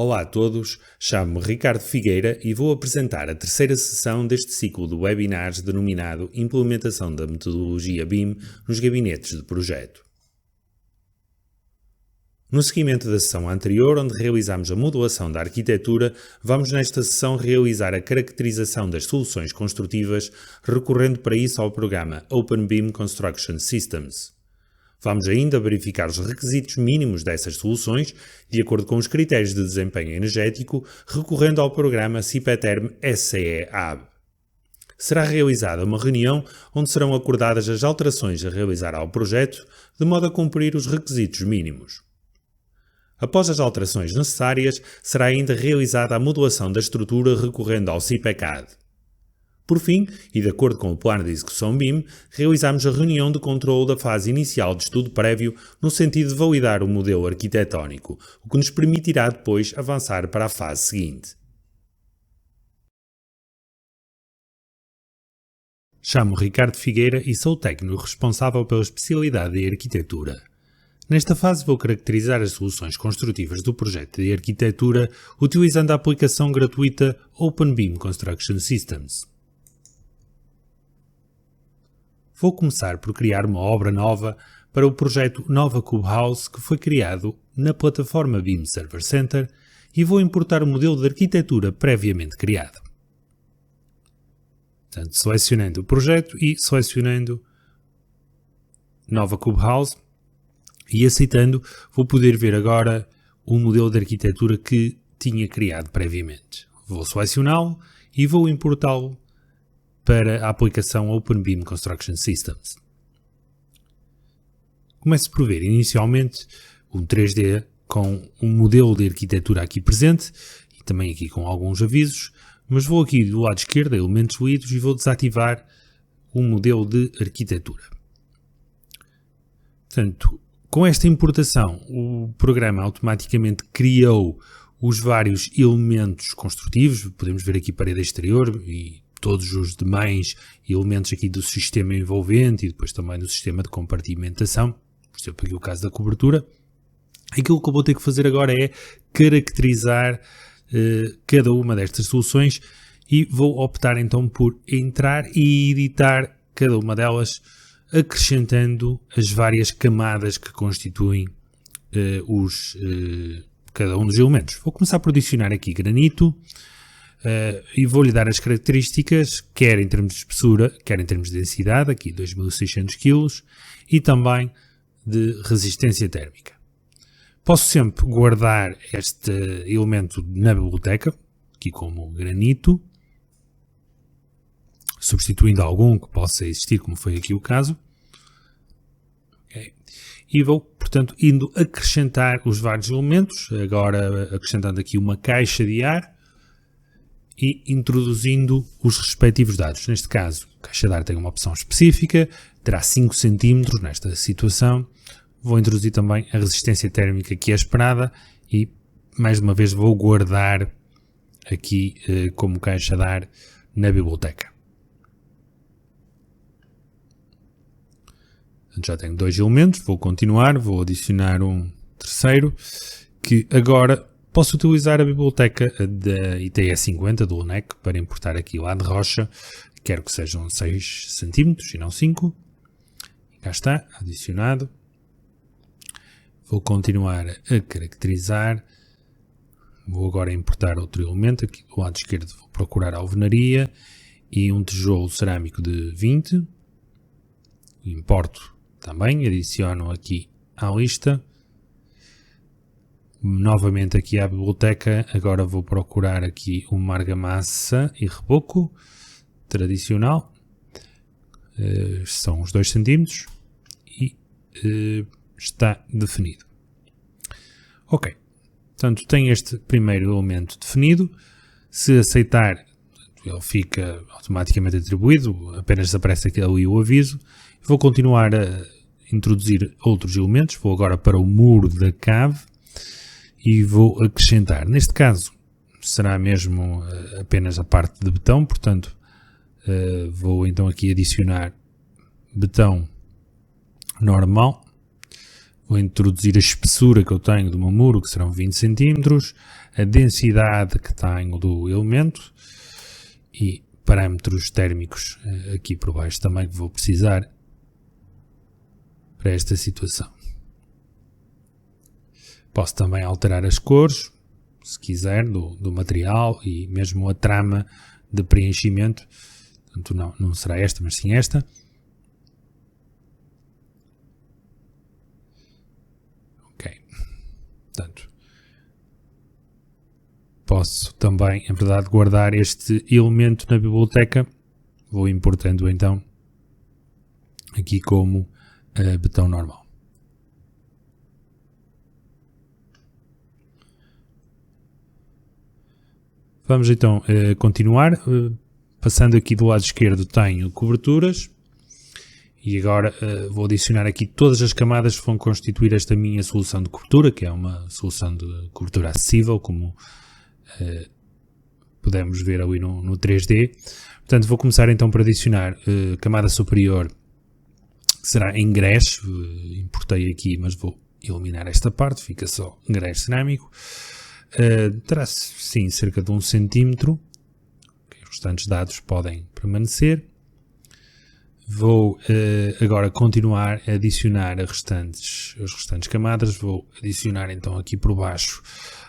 Olá a todos, chamo-me Ricardo Figueira e vou apresentar a terceira sessão deste ciclo de webinars denominado Implementação da metodologia BIM nos gabinetes de projeto. No seguimento da sessão anterior, onde realizámos a modelação da arquitetura, vamos nesta sessão realizar a caracterização das soluções construtivas, recorrendo para isso ao programa OpenBIM Construction Systems. Vamos ainda verificar os requisitos mínimos dessas soluções, de acordo com os critérios de desempenho energético, recorrendo ao programa Cipeterm SCE-AB. Será realizada uma reunião onde serão acordadas as alterações a realizar ao projeto, de modo a cumprir os requisitos mínimos. Após as alterações necessárias, será ainda realizada a modelação da estrutura recorrendo ao CIPECAD. Por fim, e de acordo com o plano de execução BIM, realizamos a reunião de controle da fase inicial de estudo prévio no sentido de validar o modelo arquitetónico, o que nos permitirá depois avançar para a fase seguinte. Chamo-me Ricardo Figueira e sou o técnico responsável pela especialidade de arquitetura. Nesta fase vou caracterizar as soluções construtivas do projeto de arquitetura utilizando a aplicação gratuita OpenBIM Construction Systems. Vou começar por criar uma obra nova para o projeto Nova Cube House que foi criado na plataforma BIM Server Center e vou importar o modelo de arquitetura previamente criado. Portanto, selecionando o projeto e selecionando Nova Cube House e aceitando, vou poder ver agora o modelo de arquitetura que tinha criado previamente. Vou selecioná-lo e vou importá-lo para a aplicação OpenBIM Construction Systems. Começo por ver inicialmente um 3D com um modelo de arquitetura aqui presente e também aqui com alguns avisos, mas vou aqui do lado esquerdo, elementos ruídos, e vou desativar o modelo de arquitetura. Portanto, com esta importação, o programa automaticamente criou os vários elementos construtivos. Podemos ver aqui parede exterior e todos os demais elementos aqui do sistema envolvente e depois também do sistema de compartimentação, por exemplo aqui o caso da cobertura. Aquilo que eu vou ter que fazer agora é caracterizar cada uma destas soluções e vou optar então por entrar e editar cada uma delas, acrescentando as várias camadas que constituem cada um dos elementos. Vou começar por adicionar aqui granito e vou-lhe dar as características, quer em termos de espessura, quer em termos de densidade, aqui 2600 kg, e também de resistência térmica. Posso sempre guardar este elemento na biblioteca, aqui como granito, substituindo algum que possa existir, como foi aqui o caso. Okay. E vou, portanto, indo acrescentar os vários elementos, agora acrescentando aqui uma caixa de ar e introduzindo os respectivos dados. Neste caso, a caixa de ar tem uma opção específica, terá 5 cm nesta situação. Vou introduzir também a resistência térmica que é esperada e, mais uma vez, vou guardar aqui como caixa de ar na biblioteca. Já tenho 2 elementos, vou continuar, vou adicionar um terceiro, que agora posso utilizar a biblioteca da ITE50 do UNEC para importar aqui lá de rocha, quero que sejam 6 cm e não 5. E cá está, adicionado. Vou continuar a caracterizar. Vou agora importar outro elemento, aqui do lado esquerdo vou procurar a alvenaria e um tijolo cerâmico de 20. Importo também, adiciono aqui à lista. Novamente aqui à biblioteca, agora vou procurar aqui uma argamassa e reboco tradicional, são os 2 cm e está definido. Ok, portanto tem este primeiro elemento definido, se aceitar ele fica automaticamente atribuído, apenas aparece aqui ali o aviso. Vou continuar a introduzir outros elementos, vou agora para o muro da cave e vou acrescentar, neste caso será mesmo apenas a parte de betão, portanto vou então aqui adicionar betão normal, Vou introduzir a espessura que eu tenho do meu muro, que serão 20 cm, a densidade que tenho do elemento e parâmetros térmicos aqui por baixo também que vou precisar para esta situação. Posso também alterar as cores, se quiser, do material e mesmo a trama de preenchimento. Portanto, não será esta, mas sim esta. Ok. Portanto, posso também, em verdade, guardar este elemento na biblioteca. Vou importando então aqui como botão normal. Vamos então continuar. Passando aqui do lado esquerdo tenho coberturas. E agora vou adicionar aqui todas as camadas que vão constituir esta minha solução de cobertura, que é uma solução de cobertura acessível, como podemos ver ali no 3D. Portanto, vou começar então por adicionar camada superior, que será em grés. Importei aqui, mas vou eliminar esta parte, fica só grés cerâmico. Terá sim cerca de 1 cm. Os restantes dados podem permanecer. Vou agora continuar a adicionar as restantes camadas. Vou adicionar então aqui por baixo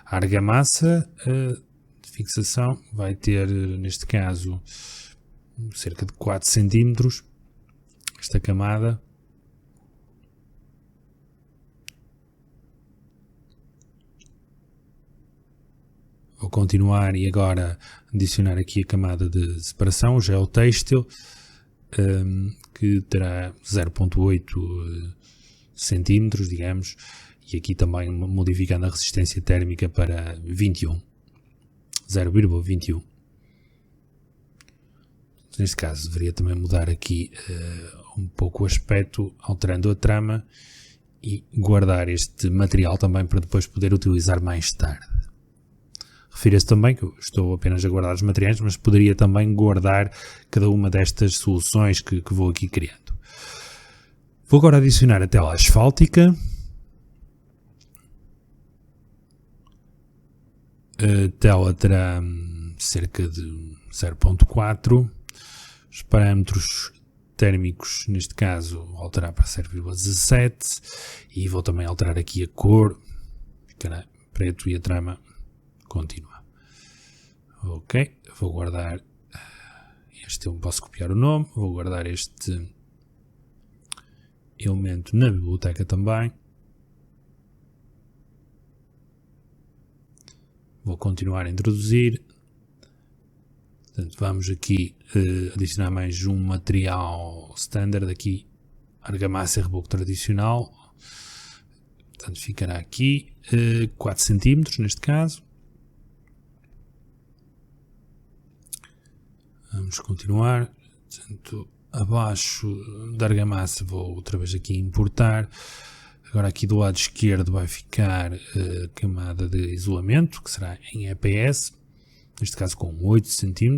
a argamassa de fixação. Vai ter, neste caso, cerca de 4 cm esta camada. Vou continuar e agora adicionar aqui a camada de separação, o gel têxtil, que terá 0,8 centímetros, digamos, e aqui também modificando a resistência térmica para 21, 0,21. Neste caso deveria também mudar aqui um pouco o aspecto, alterando a trama e guardar este material também para depois poder utilizar mais tarde. Refira-se também que eu estou apenas a guardar os materiais, mas poderia também guardar cada uma destas soluções que vou aqui criando. Vou agora adicionar a tela asfáltica. A tela terá cerca de 0,4. Os parâmetros térmicos, neste caso, vou alterar para 0,17 e vou também alterar aqui a cor, ficará preto e a trama continua. Ok, vou guardar este, eu posso copiar o nome, vou guardar este elemento na biblioteca também. Vou continuar a introduzir. Portanto, vamos aqui adicionar mais um material standard aqui, argamassa e reboco tradicional. Portanto, ficará aqui 4 cm neste caso. Vamos continuar. Portanto, abaixo da argamassa vou outra vez aqui importar. Agora aqui do lado esquerdo vai ficar a camada de isolamento, que será em EPS, neste caso com 8 cm.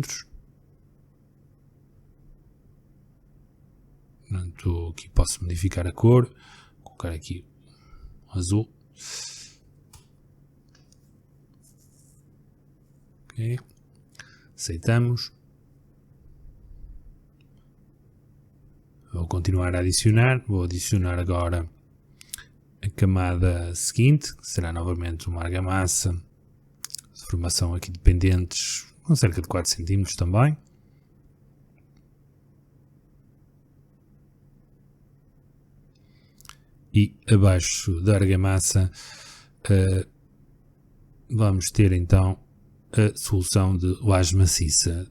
Portanto, aqui posso modificar a cor, colocar aqui azul. Ok, aceitamos. Vou continuar a adicionar, vou adicionar agora a camada seguinte, que será novamente uma argamassa de formação aqui de pendentes com cerca de 4 cm também. E abaixo da argamassa vamos ter então a solução de laje maciça.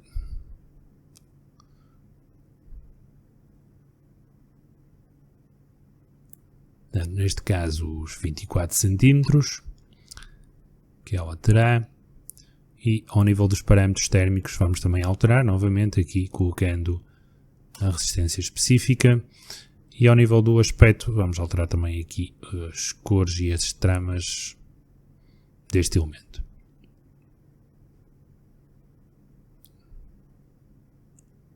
Neste caso os 24 cm que ela terá, e ao nível dos parâmetros térmicos vamos também alterar novamente aqui colocando a resistência específica, e ao nível do aspecto vamos alterar também aqui as cores e as tramas deste elemento.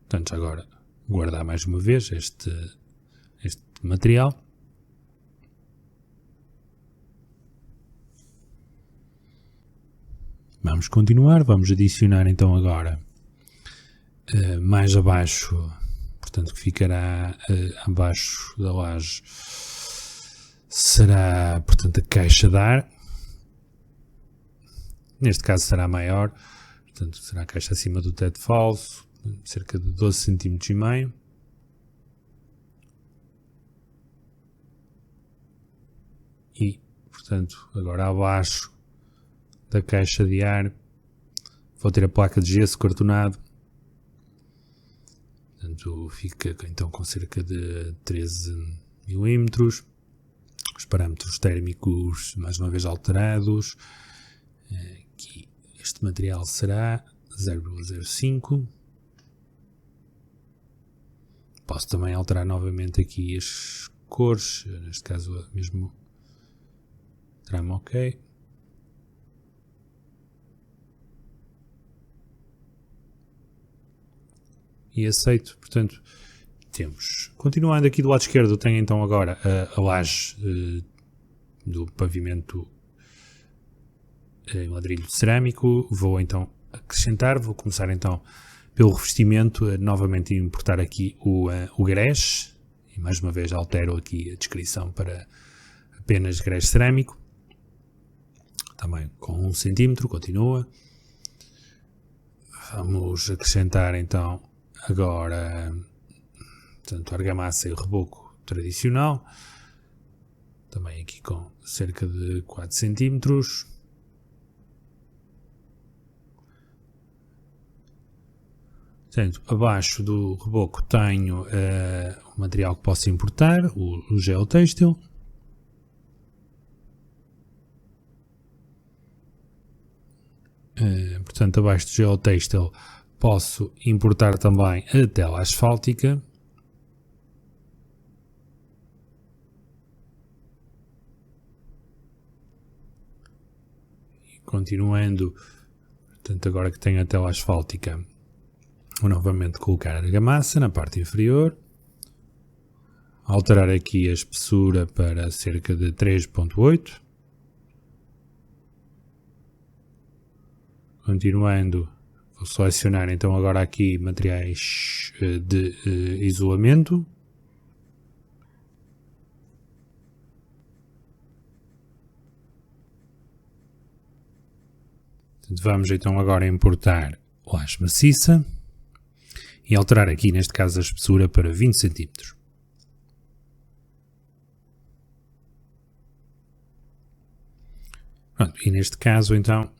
Portanto, agora guardar mais uma vez este material. Vamos continuar, vamos adicionar então agora mais abaixo, portanto que ficará abaixo da laje, será portanto a caixa de ar, neste caso será maior, portanto será a caixa acima do teto falso, cerca de 12 cm e meio. E portanto agora abaixo da caixa de ar vou ter a placa de gesso cartonado, portanto fica então com cerca de 13 mm, os parâmetros térmicos mais uma vez alterados, aqui este material será 0,05, posso também alterar novamente aqui as cores, neste caso mesmo trama ok. E aceito, portanto, temos. Continuando aqui do lado esquerdo, tenho então agora a laje do pavimento em ladrilho cerâmico. Vou então acrescentar, vou começar então pelo revestimento, novamente importar aqui o grés, e mais uma vez altero aqui a descrição para apenas grés cerâmico, também com 1 cm, continua. Vamos acrescentar então agora, portanto, a argamassa e o reboco tradicional, também aqui com cerca de 4 cm. Portanto, abaixo do reboco tenho o material que posso importar, o geotêxtil. Portanto, abaixo do geotêxtil posso importar também a tela asfáltica. E continuando, portanto, agora que tenho a tela asfáltica, vou novamente colocar a argamassa na parte inferior. Alterar aqui a espessura para cerca de 3,8. Continuando, vou selecionar então agora aqui materiais de isolamento. Vamos então agora importar laje maciça e alterar aqui neste caso a espessura para 20 cm. Pronto, e neste caso então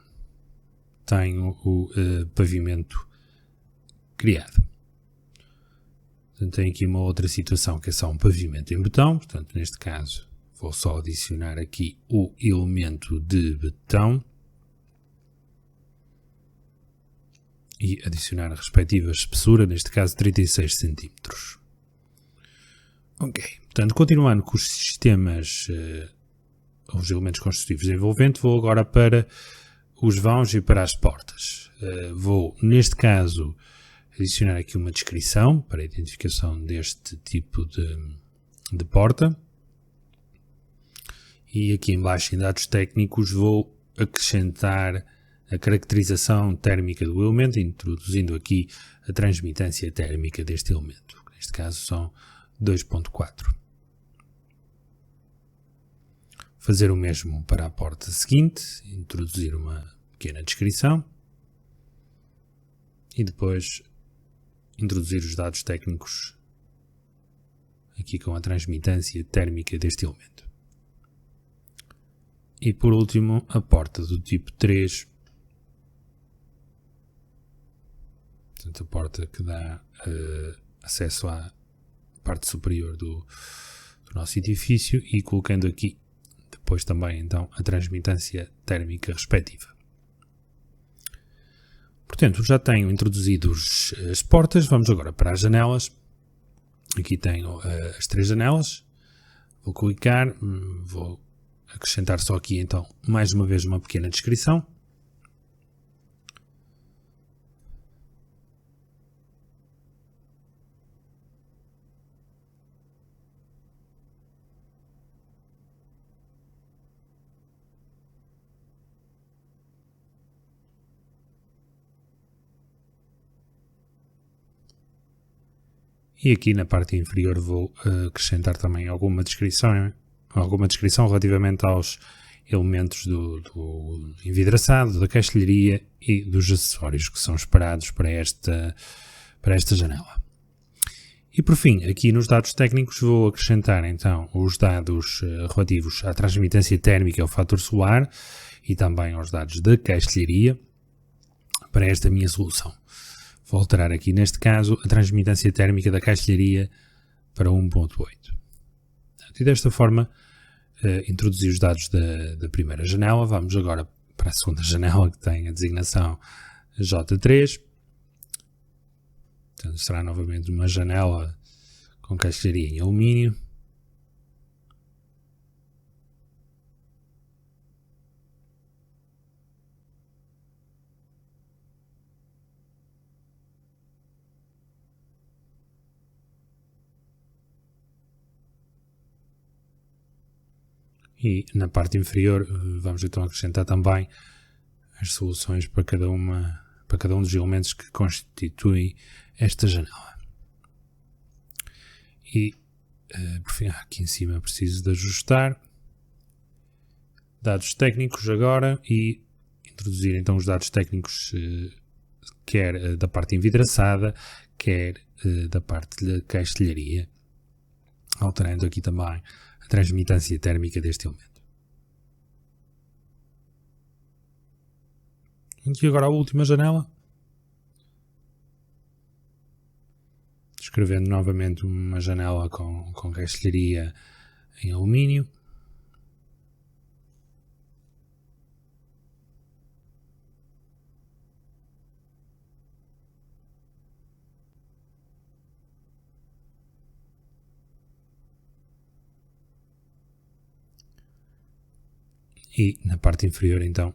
tenho o pavimento criado. Portanto, tenho aqui uma outra situação que é só um pavimento em betão, portanto neste caso vou só adicionar aqui o elemento de betão e adicionar a respectiva espessura, neste caso 36 cm. Ok, portanto continuando com os sistemas, os elementos construtivos envolventes, vou agora para os vãos e para as portas. Vou, neste caso, adicionar aqui uma descrição para a identificação deste tipo de porta. E aqui em baixo em dados técnicos vou acrescentar a caracterização térmica do elemento, introduzindo aqui a transmitância térmica deste elemento. Neste caso são 2,4. Fazer o mesmo para a porta seguinte, introduzir uma pequena descrição e depois introduzir os dados técnicos aqui com a transmitância térmica deste elemento. E por último, a porta do tipo 3, portanto a porta que dá acesso à parte superior do nosso edifício e colocando aqui depois também então a transmitância térmica respectiva. Portanto, já tenho introduzido as portas, vamos agora para as janelas. Aqui tenho as 3 janelas, vou clicar, vou acrescentar só aqui então mais uma vez uma pequena descrição. E aqui na parte inferior vou acrescentar também alguma descrição relativamente aos elementos do envidraçado, da caixilharia e dos acessórios que são esperados para esta janela. E por fim, aqui nos dados técnicos vou acrescentar então os dados relativos à transmitância térmica ao fator solar e também aos dados da caixilharia para esta minha solução. Vou alterar aqui neste caso a transmitância térmica da caixilharia para 1.8. E desta forma introduzir os dados da primeira janela. Vamos agora para a segunda janela, que tem a designação J3. Portanto, será novamente uma janela com caixilharia em alumínio. E na parte inferior vamos então acrescentar também as soluções para cada um dos elementos que constituem esta janela. E por fim, aqui em cima preciso de ajustar dados técnicos agora e introduzir então os dados técnicos quer da parte envidraçada, quer da parte da caixilharia, alterando aqui também a transmitância térmica deste elemento. E agora a última janela. Descrevendo novamente uma janela com caixilharia em alumínio. E na parte inferior então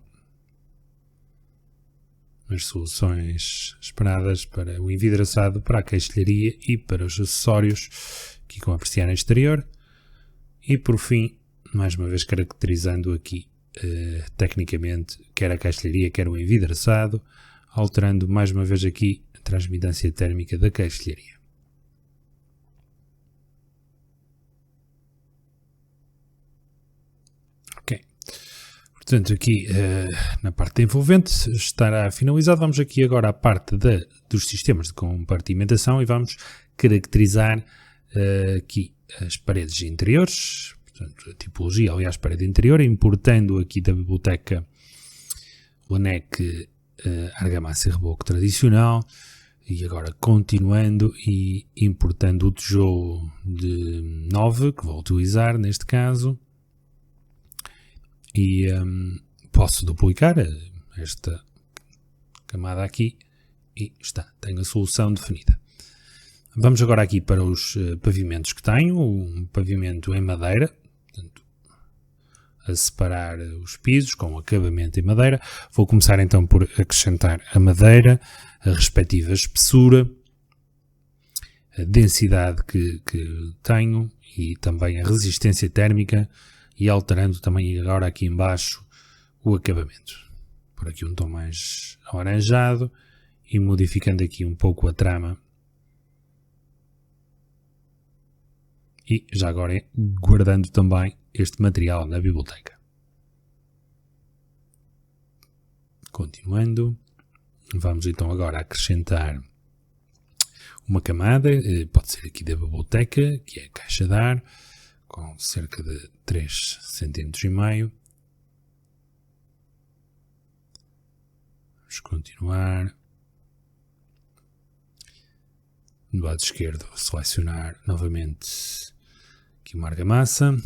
as soluções esperadas para o envidraçado, para a caixilharia e para os acessórios aqui com a persiana exterior. E por fim, mais uma vez caracterizando aqui tecnicamente quer a caixilharia quer o envidraçado, alterando mais uma vez aqui a transmitância térmica da caixilharia. Portanto, aqui na parte da envolvente estará finalizado. Vamos aqui agora à parte dos sistemas de compartimentação e vamos caracterizar aqui as paredes interiores, portanto, a tipologia, aliás, parede interior, importando aqui da biblioteca o ANEC argamassa e reboco tradicional e agora continuando e importando o tijolo de 9, que vou utilizar neste caso. E posso duplicar esta camada aqui e tenho a solução definida. Vamos agora aqui para os pavimentos que tenho, um pavimento em madeira, portanto, a separar os pisos com acabamento em madeira. Vou começar então por acrescentar a madeira, a respectiva espessura, a densidade que tenho e também a resistência térmica, e alterando também agora aqui embaixo o acabamento. Por aqui um tom mais alaranjado e modificando aqui um pouco a trama. E já agora guardando também este material na biblioteca. Continuando, vamos então agora acrescentar uma camada, pode ser aqui da biblioteca, que é a caixa de ar, com cerca de 3,5 cm. Vamos continuar. Do lado esquerdo, selecionar novamente aqui uma argamassa.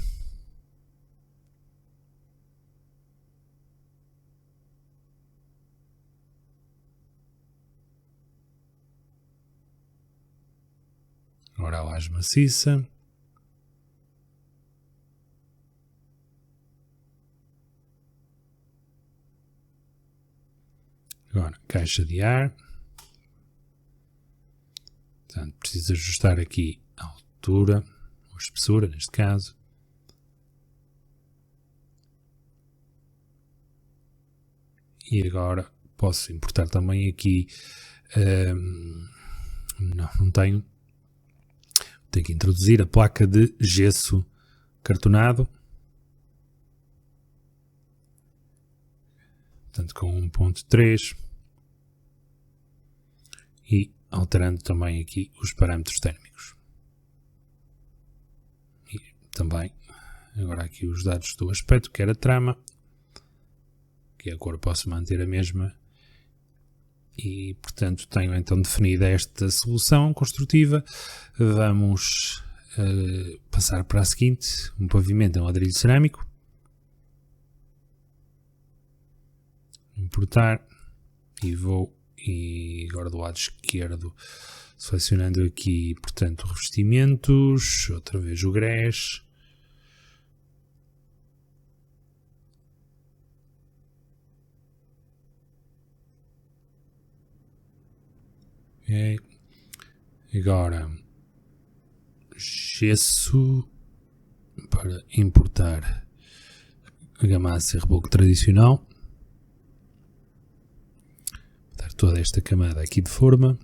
Agora a laje maciça. Agora, caixa de ar. Portanto, preciso ajustar aqui a altura, ou a espessura neste caso. E agora posso importar também aqui, não tenho, tenho que introduzir a placa de gesso cartonado. Portanto, com 1.3 e alterando também aqui os parâmetros térmicos. E também, agora aqui os dados do aspecto, que era trama, que a cor posso manter a mesma. E, portanto, tenho então definida esta solução construtiva. Vamos passar para a seguinte, um pavimento em ladrilho cerâmico. Importar e agora do lado esquerdo selecionando aqui, portanto, revestimentos, outra vez o grés. Okay. Agora gesso para importar argamassa e reboco tradicional. Dar toda esta camada aqui de forma.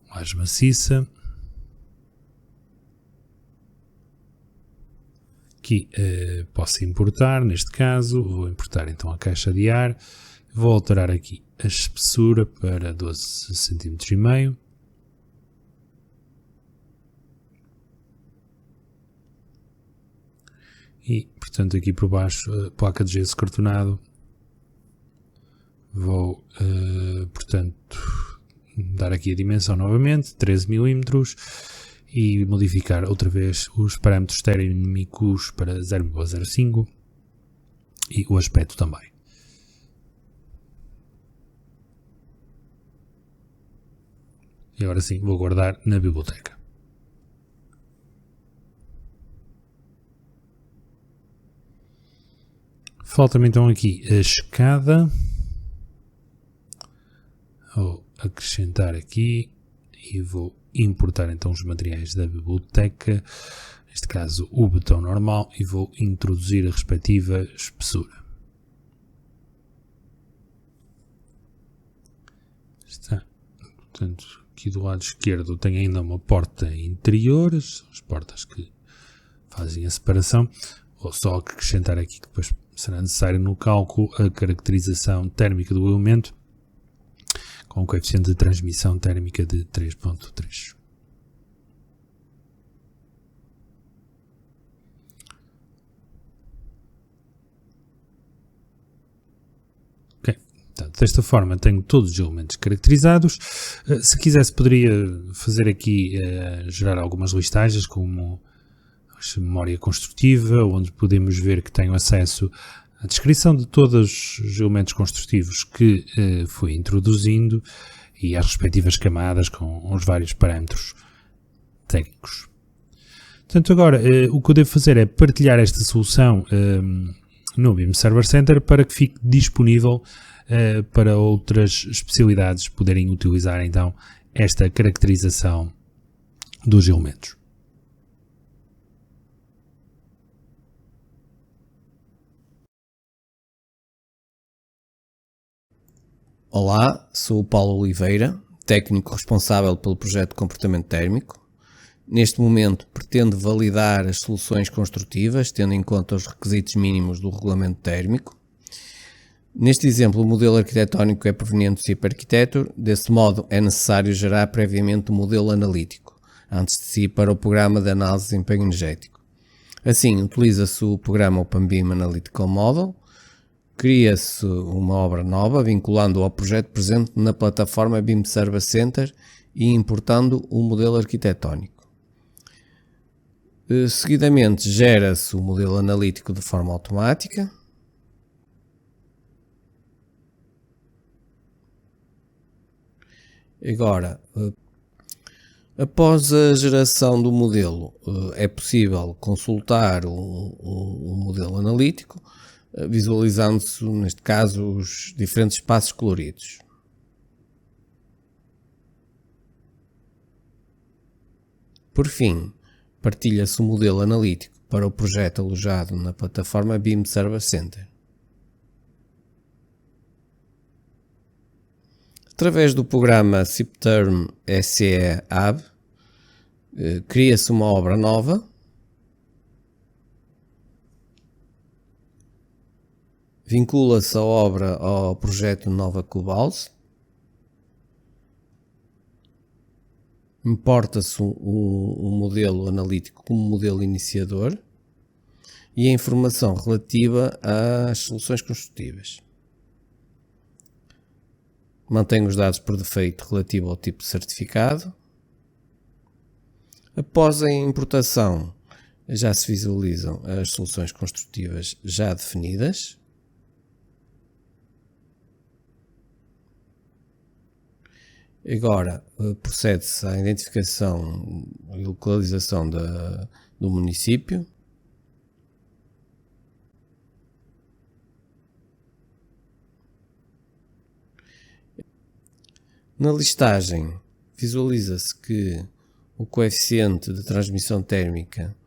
Mais maciça. Aqui posso importar, neste caso, vou importar então a caixa de ar, vou alterar aqui a espessura para 12,5 cm. E, portanto, aqui por baixo, a placa de gesso cartonado, vou, portanto, dar aqui a dimensão novamente, 13 mm, e modificar outra vez os parâmetros térmicos para 0,05 e o aspecto também. E agora sim, vou guardar na biblioteca. Falta-me então aqui a escada. Vou acrescentar aqui e vou importar então os materiais da biblioteca, neste caso o betão normal, e vou introduzir a respectiva espessura. Está. Portanto, aqui do lado esquerdo tenho ainda uma porta interior, são as portas que fazem a separação. Vou só acrescentar aqui que depois será necessário no cálculo a caracterização térmica do elemento com um coeficiente de transmissão térmica de 3.3. Ok, portanto, desta forma tenho todos os elementos caracterizados. Se quisesse poderia fazer aqui, gerar algumas listagens como a memória construtiva, onde podemos ver que tenho acesso à descrição de todos os elementos construtivos que fui introduzindo e às respectivas camadas com os vários parâmetros técnicos. Portanto, agora o que eu devo fazer é partilhar esta solução no BIM Server Center para que fique disponível para outras especialidades poderem utilizar então esta caracterização dos elementos. Olá, sou o Paulo Oliveira, técnico responsável pelo projeto de comportamento térmico. Neste momento pretendo validar as soluções construtivas, tendo em conta os requisitos mínimos do regulamento térmico. Neste exemplo, o modelo arquitetónico é proveniente do CIP Architecture, desse modo é necessário gerar previamente o modelo analítico, antes de se ir para o programa de análise de desempenho energético. Assim, utiliza-se o programa OpenBIM Analytical Model, cria-se uma obra nova vinculando ao projeto presente na plataforma BIM Server Center e importando o modelo arquitetónico. Seguidamente gera-se o modelo analítico de forma automática. Agora, após a geração do modelo, é possível consultar o modelo analítico, visualizando-se, neste caso, os diferentes espaços coloridos. Por fim, partilha-se o modelo analítico para o projeto alojado na plataforma BIM Server Center. Através do programa SIPTERM SE AB, cria-se uma obra nova, vincula-se a obra ao projeto Nova Cobalt, importa-se o modelo analítico como modelo iniciador e a informação relativa às soluções construtivas. Mantém os dados por defeito relativo ao tipo de certificado. Após a importação, já se visualizam as soluções construtivas já definidas. Agora procede-se à identificação e localização do município. Na listagem visualiza-se que o coeficiente de transmissão térmica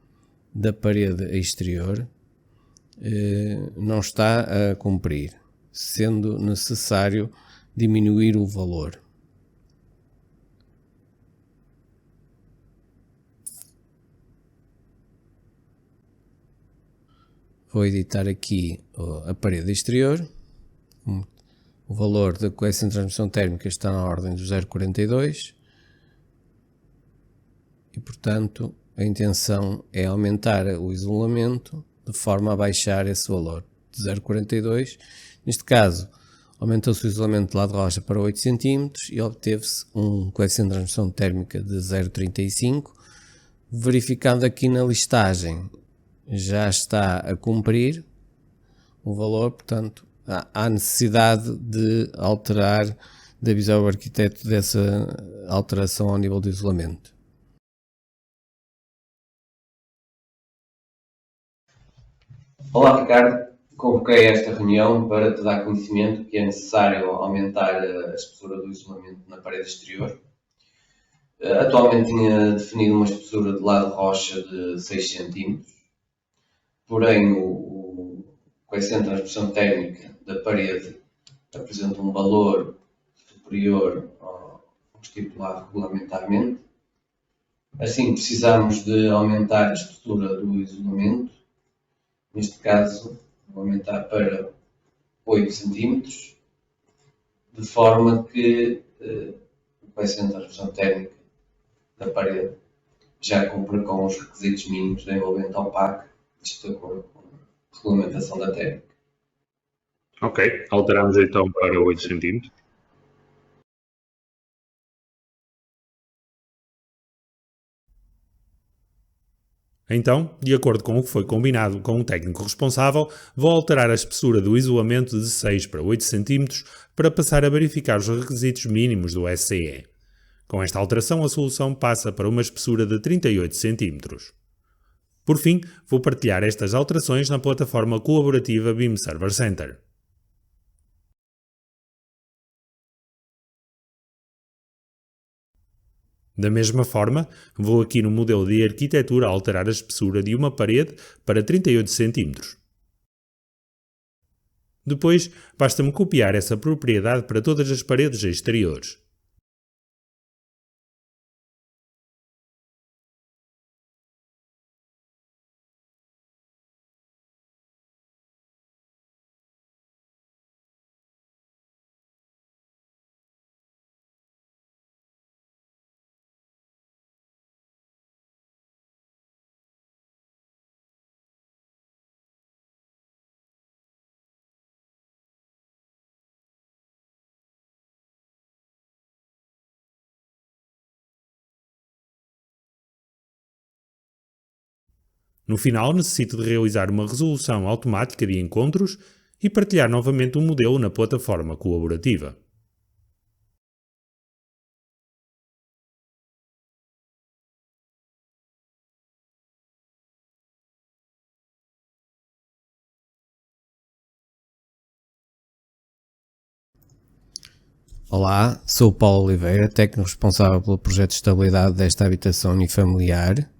da parede exterior não está a cumprir, sendo necessário diminuir o valor. Vou editar aqui a parede exterior. O valor da coeficiente de transmissão térmica está na ordem do 0,42 e, portanto, a intenção é aumentar o isolamento de forma a baixar esse valor de 0,42. Neste caso, aumentou-se o isolamento de lado de rocha para 8 cm e obteve-se um coeficiente de transmissão térmica de 0,35. Verificando aqui na listagem, já está a cumprir o valor, portanto, há necessidade de alterar, de avisar o arquiteto dessa alteração ao nível do isolamento. Olá, Ricardo. Convoquei esta reunião para te dar conhecimento que é necessário aumentar a espessura do isolamento na parede exterior. Atualmente tinha definido uma espessura de lado rocha de 6 cm, porém o coeficiente de transmissão térmica da parede apresenta um valor superior ao estipulado regulamentarmente. Assim, precisamos de aumentar a espessura do isolamento. Neste caso, vou aumentar para 8 cm, de forma que o coeficiente de transmissão térmica da parede já cumpra com os requisitos mínimos da envolvente opaca, isto de acordo com a regulamentação da técnica. Ok, alteramos então para 8 cm. Então, de acordo com o que foi combinado com o técnico responsável, vou alterar a espessura do isolamento de 6 para 8 cm para passar a verificar os requisitos mínimos do SCE. Com esta alteração, a solução passa para uma espessura de 38 cm. Por fim, vou partilhar estas alterações na plataforma colaborativa BIM Server Center. Da mesma forma, vou aqui no modelo de arquitetura alterar a espessura de uma parede para 38 cm. Depois, basta-me copiar essa propriedade para todas as paredes exteriores. No final, necessito de realizar uma resolução automática de encontros e partilhar novamente o modelo na plataforma colaborativa. Olá, sou o Paulo Oliveira, técnico responsável pelo projeto de estabilidade desta habitação unifamiliar.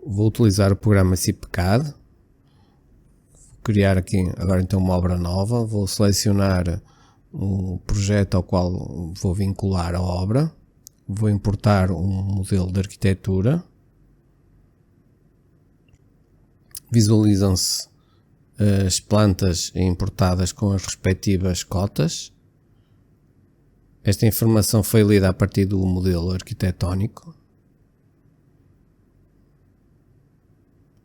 Vou utilizar o programa SIPCAD. Vou criar aqui agora então uma obra nova. Vou selecionar o projeto ao qual vou vincular a obra, vou importar um modelo de arquitetura, visualizam-se as plantas importadas com as respectivas cotas. Esta informação foi lida a partir do modelo arquitetónico.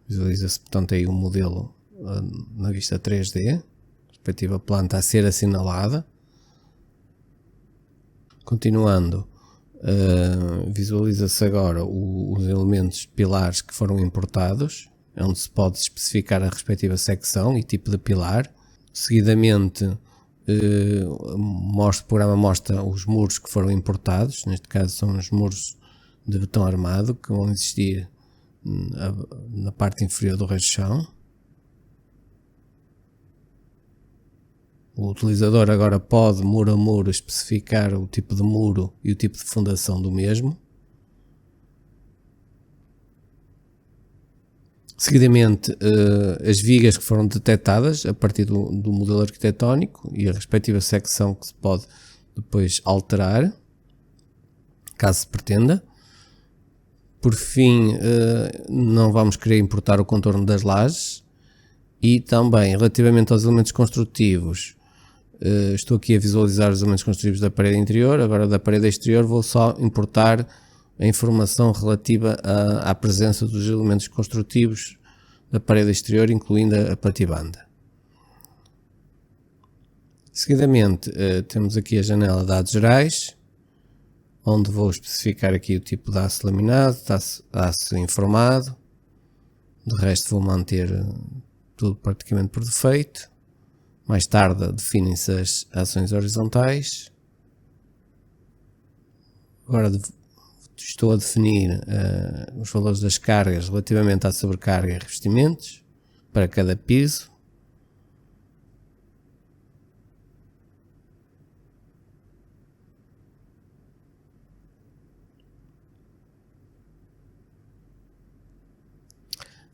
Visualiza-se, portanto, aí o modelo na vista 3D, respectiva planta a ser assinalada. Continuando, visualiza-se agora os elementos pilares que foram importados, onde se pode especificar a respectiva secção e tipo de pilar. Seguidamente, o programa mostra os muros que foram importados, neste caso são os muros de betão armado que vão existir na parte inferior do rechão. O utilizador agora pode, muro a muro, especificar o tipo de muro e o tipo de fundação do mesmo. Seguidamente, as vigas que foram detectadas a partir do modelo arquitetónico e a respectiva secção que se pode depois alterar, caso se pretenda. Por fim, não vamos querer importar o contorno das lajes. E também, relativamente aos elementos construtivos, estou aqui a visualizar os elementos construtivos da parede interior. Agora, da parede exterior, vou só importar a informação relativa à presença dos elementos construtivos da parede exterior, incluindo a platibanda. Seguidamente, temos aqui a janela de dados gerais, onde vou especificar aqui o tipo de aço laminado, aço informado. De resto, vou manter tudo praticamente por defeito. Mais tarde definem-se as ações horizontais. Agora estou a definir os valores das cargas relativamente à sobrecarga e revestimentos para cada piso.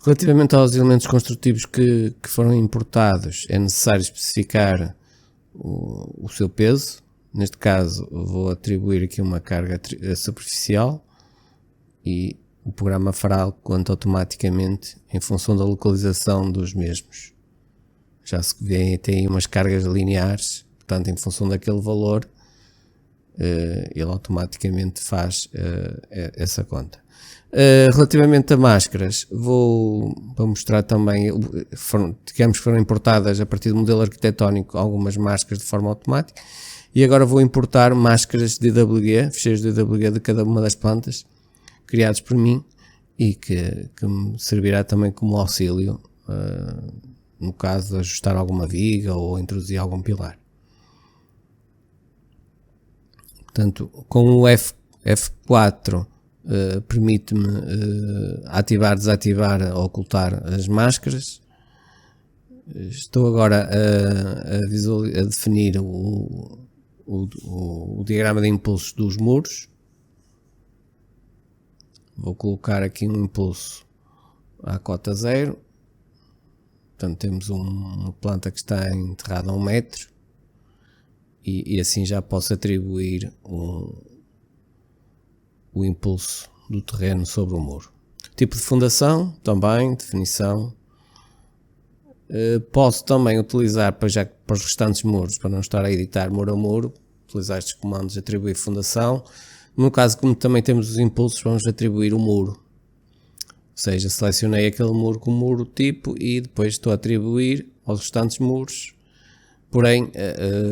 Relativamente aos elementos construtivos que foram importados, é necessário especificar o seu peso. Neste caso, vou atribuir aqui uma carga superficial e o programa fará conta automaticamente em função da localização dos mesmos. Já se vê, tem umas cargas lineares, portanto, em função daquele valor, ele automaticamente faz essa conta. Relativamente a máscaras, vou mostrar também, digamos que foram importadas a partir do modelo arquitetónico algumas máscaras de forma automática, e agora vou importar máscaras de DWG, ficheiros de DWG de cada uma das plantas, criados por mim, e que me servirá também como auxílio, no caso de ajustar alguma viga ou introduzir algum pilar. Portanto, com o F4, permite-me ativar, desativar ou ocultar as máscaras. Estou agora a definir o diagrama de impulsos dos muros. Vou colocar aqui um impulso à cota 0. Portanto, temos uma planta que está enterrada a 1 metro e assim já posso atribuir o impulso do terreno sobre o muro. Tipo de fundação, também, definição. Posso também utilizar para os restantes muros, para não estar a editar muro a muro, utilizar estes comandos, atribuir fundação. No caso, como também temos os impulsos, vamos atribuir o muro. Ou seja, selecionei aquele muro com o muro tipo e depois estou a atribuir aos restantes muros. Porém,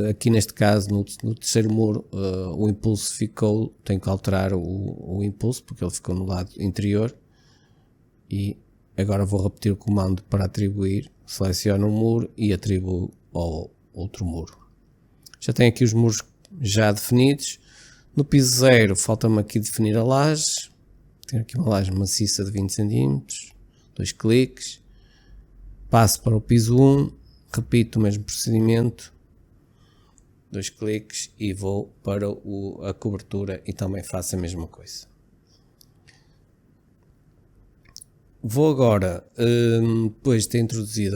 aqui neste caso, no terceiro muro, o impulso ficou, tenho que alterar o impulso, porque ele ficou no lado interior. E agora vou repetir o comando para atribuir, seleciono um muro e atribuo ao outro muro. Já tenho aqui os muros já definidos. No piso 0, falta-me aqui definir a laje. Tenho aqui uma laje maciça de 20 cm, 2 cliques. Passo para o piso 1. Repito o mesmo procedimento, 2 cliques e vou para a cobertura e também faço a mesma coisa. Vou agora, depois de ter introduzido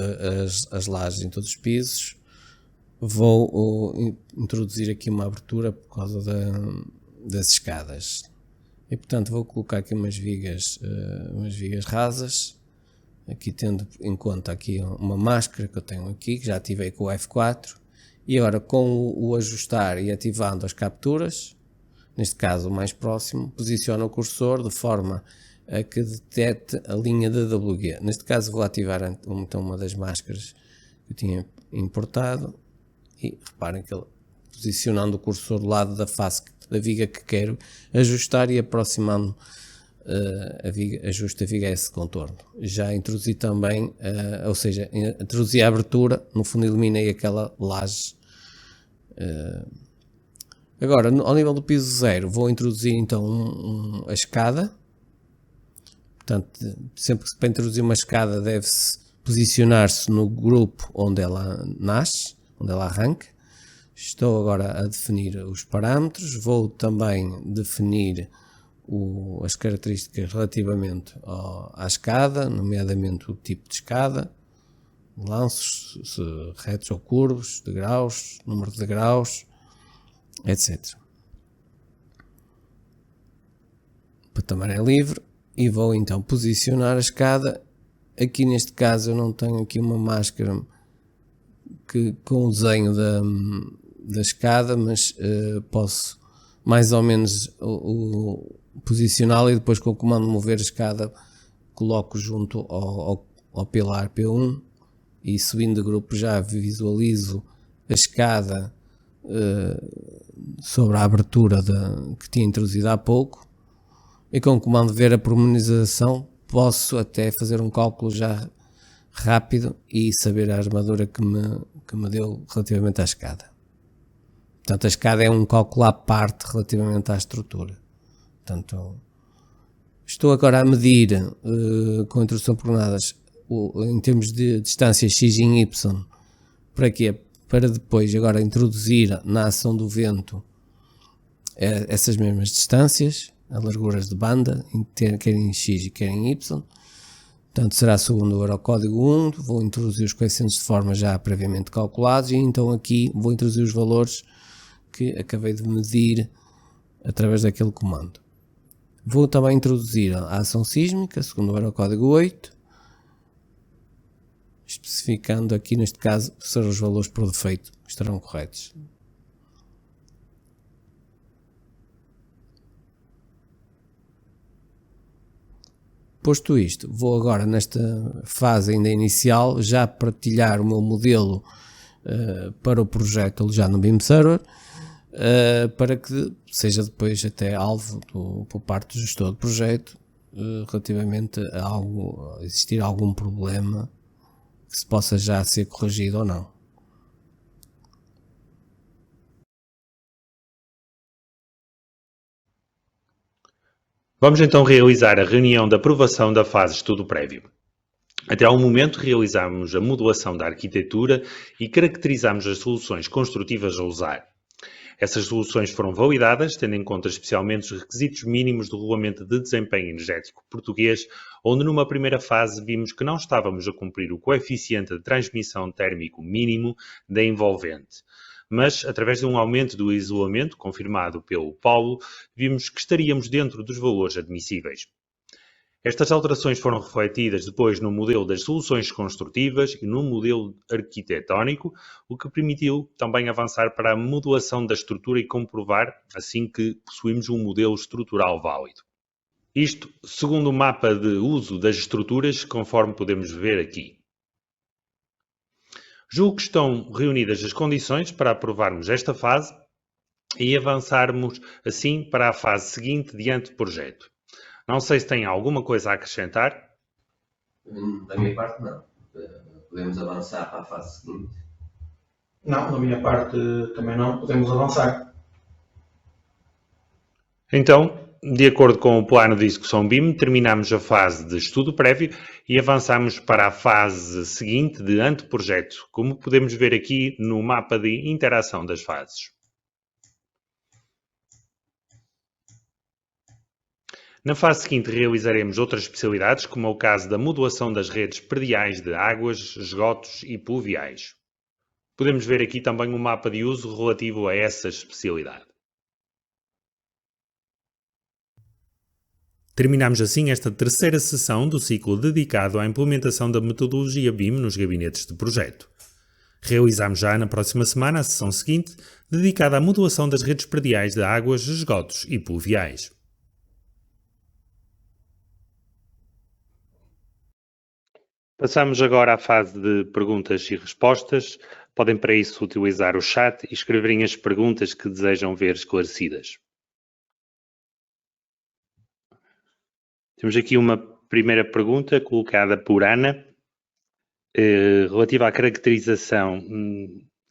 as lajes em todos os pisos, vou introduzir aqui uma abertura por causa das escadas. E portanto vou colocar aqui umas vigas rasas, aqui tendo em conta aqui uma máscara que eu tenho aqui, que já ativei com o F4, e agora com o ajustar e ativando as capturas, neste caso o mais próximo, posiciona o cursor de forma a que detecte a linha de WG. Neste caso vou ativar então uma das máscaras que eu tinha importado, e reparem que ele, posicionando o cursor do lado da face da viga que quero ajustar e aproximando a viga, ajusta a viga a esse contorno. Já introduzi também, ou seja, introduzi a abertura, no fundo eliminei aquela laje. Agora, ao nível do piso zero, vou introduzir então a escada. Portanto, sempre que para introduzir uma escada deve-se posicionar-se no grupo onde ela nasce, onde ela arranca. Estou agora a definir os parâmetros, vou também definir as características relativamente à escada, nomeadamente o tipo de escada, lanços, se retos ou curvos, degraus, número de degraus, etc. O patamar é livre e vou então posicionar a escada. Aqui neste caso eu não tenho aqui uma máscara com o desenho da escada, mas posso mais ou menos posicioná-la, e depois com o comando mover a escada coloco junto ao pilar P1 e subindo de grupo já visualizo a escada sobre a abertura que tinha introduzido há pouco, e com o comando ver a pormenorização posso até fazer um cálculo já rápido e saber a armadura que me deu relativamente à escada. Portanto, a escada é um cálculo à parte relativamente à estrutura. Portanto, estou agora a medir com a introdução por coordenadas em termos de distância x em y. Para quê? Para depois agora introduzir na ação do vento essas mesmas distâncias, as larguras de banda, quer em x e quer em y. Portanto, será segundo o Eurocódigo 1, vou introduzir os coeficientes de forma já previamente calculados, e então aqui vou introduzir os valores que acabei de medir através daquele comando. Vou também introduzir a ação sísmica, segundo o Eurocódigo 8, especificando aqui neste caso serão os valores por defeito que estarão corretos. Posto isto, vou agora nesta fase ainda inicial já partilhar o meu modelo para o projeto já no BIM Server, para que seja depois até alvo por parte do gestor do projeto relativamente a existir algum problema que se possa já ser corrigido ou não. Vamos então realizar a reunião de aprovação da fase de estudo prévio. Até ao momento realizamos a modelação da arquitetura e caracterizamos as soluções construtivas a usar. Essas soluções foram validadas, tendo em conta especialmente os requisitos mínimos do Regulamento de Desempenho Energético Português, onde numa primeira fase vimos que não estávamos a cumprir o coeficiente de transmissão térmico mínimo da envolvente. Mas, através de um aumento do isolamento, confirmado pelo Paulo, vimos que estaríamos dentro dos valores admissíveis. Estas alterações foram refletidas depois no modelo das soluções construtivas e no modelo arquitetónico, o que permitiu também avançar para a modelação da estrutura e comprovar, assim, que possuímos um modelo estrutural válido. Isto segundo o mapa de uso das estruturas, conforme podemos ver aqui. Julgo que estão reunidas as condições para aprovarmos esta fase e avançarmos assim para a fase seguinte diante do projeto. Não sei se tem alguma coisa a acrescentar. Da minha parte, não. Podemos avançar para a fase seguinte. Não, da minha parte também não. Podemos avançar. Então, de acordo com o plano de execução BIM, terminamos a fase de estudo prévio e avançamos para a fase seguinte de anteprojeto, como podemos ver aqui no mapa de interação das fases. Na fase seguinte realizaremos outras especialidades, como é o caso da modulação das redes prediais de águas, esgotos e pluviais. Podemos ver aqui também um mapa de uso relativo a essa especialidade. Terminamos assim esta terceira sessão do ciclo dedicado à implementação da metodologia BIM nos gabinetes de projeto. Realizamos já na próxima semana a sessão seguinte, dedicada à modulação das redes prediais de águas, esgotos e pluviais. Passamos agora à fase de perguntas e respostas. Podem para isso utilizar o chat e escreverem as perguntas que desejam ver esclarecidas. Temos aqui uma primeira pergunta colocada por Ana, relativa à caracterização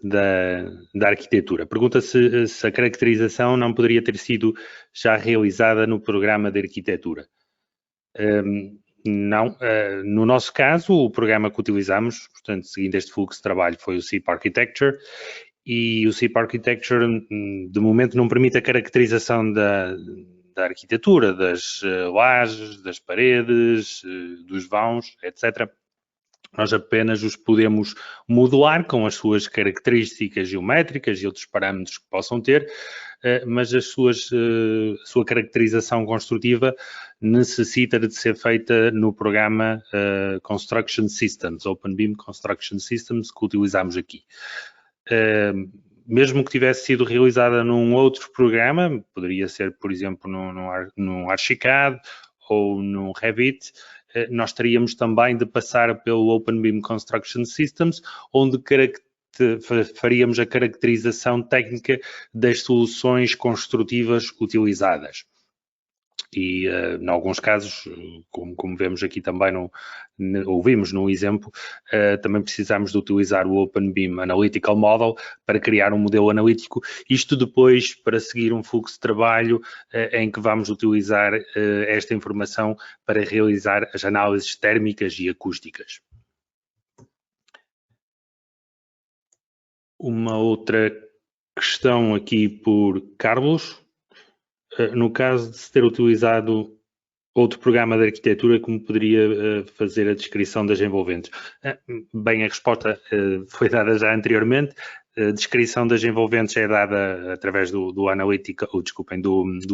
da arquitetura. Pergunta se a caracterização não poderia ter sido já realizada no programa de arquitetura. Não, no nosso caso, o programa que utilizamos, portanto, seguindo este fluxo de trabalho, foi o SIP Architecture, e o SIP Architecture, de momento, não permite a caracterização da arquitetura, das lajes, das paredes, dos vãos, etc. Nós apenas os podemos modular com as suas características geométricas e outros parâmetros que possam ter, mas a sua caracterização construtiva necessita de ser feita no programa Construction Systems, OpenBIM Construction Systems, que utilizamos aqui. Mesmo que tivesse sido realizada num outro programa, poderia ser, por exemplo, num Archicad ou num Revit, nós teríamos também de passar pelo OpenBIM Construction Systems, onde faríamos a caracterização técnica das soluções construtivas utilizadas. E, em alguns casos, como vemos aqui também, ouvimos no exemplo, também precisamos de utilizar o OpenBIM Analytical Model para criar um modelo analítico, isto depois para seguir um fluxo de trabalho em que vamos utilizar esta informação para realizar as análises térmicas e acústicas. Uma outra questão aqui por Carlos. No caso de se ter utilizado outro programa de arquitetura, como poderia fazer a descrição das envolventes? Bem, a resposta foi dada já anteriormente. A descrição das envolventes é dada através do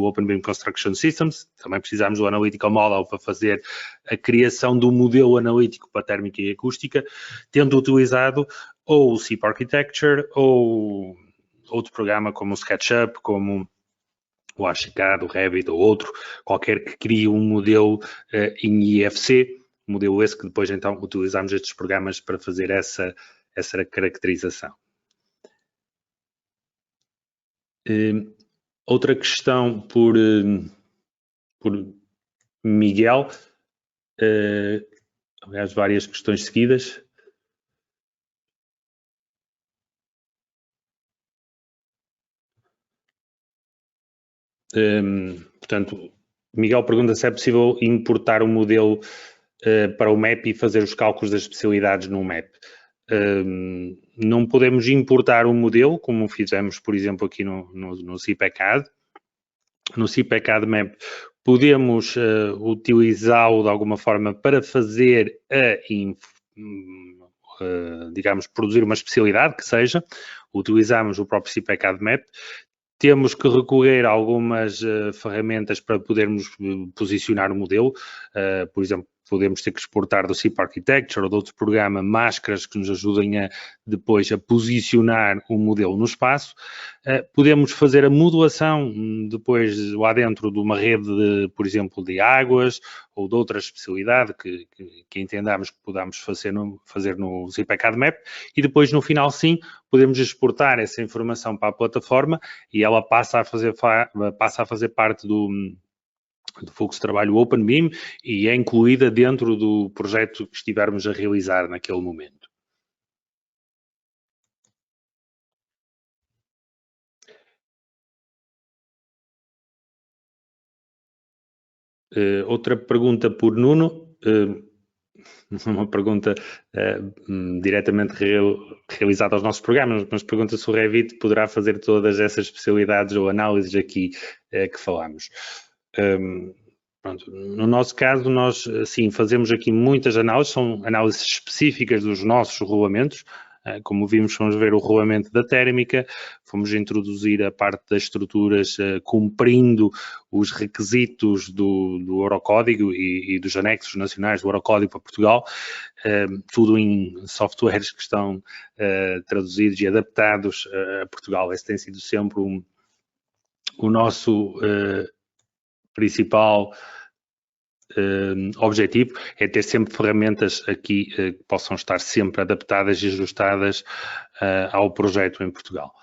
OpenBIM Construction Systems. Também precisamos do Analytical Model para fazer a criação do modelo analítico para térmica e acústica, tendo utilizado ou o SIP Architecture ou outro programa como o SketchUp, como o Archicad, o Revit ou outro, qualquer que crie um modelo em IFC, modelo esse que depois então utilizamos estes programas para fazer essa caracterização. Outra questão por Miguel, aliás, várias questões seguidas. Portanto, Miguel pergunta se é possível importar um modelo para o MAP e fazer os cálculos das especialidades no MAP. Não podemos importar um modelo, como fizemos, por exemplo, aqui no CIPECAD. No CIPECAD MAP podemos utilizá-lo de alguma forma para fazer digamos, produzir uma especialidade que seja. Utilizamos o próprio CIPECAD MAP. Temos que recorrer a algumas ferramentas para podermos posicionar o modelo. Por exemplo, podemos ter que exportar do SIP Architecture ou de outro programa máscaras que nos ajudem depois a posicionar o modelo no espaço. Podemos fazer a modulação depois lá dentro de uma rede, por exemplo, de águas ou de outra especialidade que entendamos que podamos fazer no CIPECAD MAP, e depois no final sim podemos exportar essa informação para a plataforma e ela passa a fazer parte do fluxo de trabalho OpenBIM e é incluída dentro do projeto que estivermos a realizar naquele momento. Outra pergunta por Nuno, uma pergunta diretamente realizada aos nossos programas, mas pergunta se o Revit poderá fazer todas essas especialidades ou análises aqui que falamos. Pronto, no nosso caso, nós sim fazemos aqui muitas análises, são análises específicas dos nossos regulamentos. Como vimos, fomos ver o rolamento da térmica, fomos introduzir a parte das estruturas cumprindo os requisitos do Eurocódigo e dos anexos nacionais do Eurocódigo para Portugal, tudo em softwares que estão traduzidos e adaptados a Portugal. Esse tem sido sempre o nosso principal objetivo, é ter sempre ferramentas aqui que possam estar sempre adaptadas e ajustadas ao projeto em Portugal.